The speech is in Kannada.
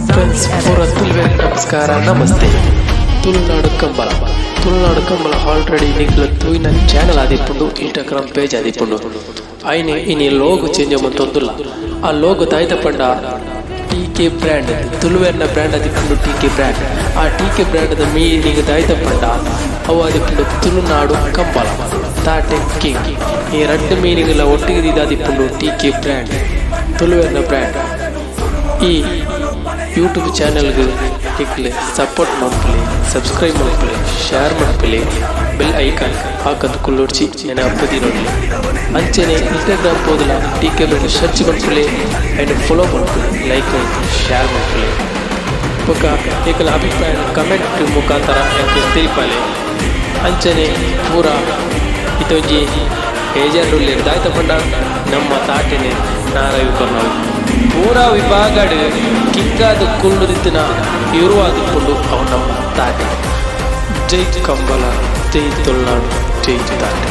ಫ್ರೆಂಡ್ಸ್ ಪೂರ ತುಳುವೆಗೆ ನಮಸ್ಕಾರ ನಮಸ್ತೆ. ತುಳುನಾಡು ಕಂಬಳ ಆಲ್ರೆಡಿ ನಿಗ್ಲ ತೂಯಿನ ಚಾನಲ್ ಆದಿಪ್ಪುಂಡು, ಇನ್ಸ್ಟಾಗ್ರಾಮ್ ಪೇಜ್ ಆದಿಪ್ಪುಂಡು. అయినే ఇని లోగో చేంజ్ చేయమంతొద్దుల ఆ లోగో దాయిత పండ టీకే బ్రాండ్ ತುಳುವೆರ್ನ ಬ್ರ್ಯಾಂಡ್ ಆದಿಪ್ಪುಂಡು. టీకే ಬ್ರ್ಯಾಂಡ್ ಆ టీకే ಬ್ರ್ಯಾಂಡ್ ಮೀನಿಂಗ್ దాయిತ పంಡ ಅವು ಆದಿಪ್ಪುಂಡು ತುಳುನಾಡು ಕಂಬಳ ತಾಟೆ ಕಿಂಗ್. ಈ ಎರಡು ಮೀನಿಂಗ್ಲ ಒಟ್ಟಿಗೆ ಇದಾದಿಪ್ಪುಂಡು టీకే ಬ್ರ್ಯಾಂಡ್ ತುಳುವೆರ್ನ ಬ್ರ್ಯಾಂಡ್. ಈ ಯೂಟ್ಯೂಬ್ ಚಾನಲ್ಗೆ ನಿಕ್ಲೆ ಸಪೋರ್ಟ್ ಮಾಡ್ಕೊಳ್ಳಿ, ಸಬ್ಸ್ಕ್ರೈಬ್ ಮಾಡ್ಕೊಳ್ಳಿ, ಶೇರ್ ಮಾಡ್ಕೊಳ್ಳಿ, ಬೆಲ್ ಐಕಾನ್ ಹಾಕದು ಕುಳ್ಳೊಡ್ಸಿ ನೆನ ಹಬ್ಬದಿ ನೋಡಲಿ. ಅಂಚನೆ ಇನ್ಸ್ಟಾಗ್ರಾಮ್ ಹೋದಲ್ಲ టీకే ಬ್ರ್ಯಾಂಡ್ ಸರ್ಚ್ ಮಾಡ್ಕೊಳ್ಳಿ, ಆ್ಯಂಡ್ ಫಾಲೋ ಮಾಡ್ಕೊಳ್ಳಿ, ಲೈಕ್ ಮಾಡ್ಕೊಳ್ಳಿ, ಶೇರ್ ಮಾಡ್ಕೊಳ್ಳಿ. ఒక ಏಕಲ ಅಭಿಪ್ರಾಯ ಕಮೆಂಟ್ ಮುಖಾಂತರ எனக்கு ತಿಳಿಪಾಲೆ. ಅಂಚನೆ ಪೂರ ಇದೊಂಜಿ ಬೇಜಾರುಳ್ಳಿ ದಾಯ್ತ ಪಂಡ ನಮ್ಮ ತಾಟೆನೆ ನಾರಾಯು ಕೊರ್ನಾಳು ಪೂರಾ ವಿಭಾಗಡ್ ಕಿಂಗಾದ ಕುಳ್ಳುದಿತ್ತಿನ ಇರುವಾದಿಕೊಂಡು ಅವು ನಮ್ಮ ತಾಟೆ. ಜೈ ಕಂಬಳ, ಜೈ ತುಳುನಾಡು, ಜೈ ತಾಟೆ.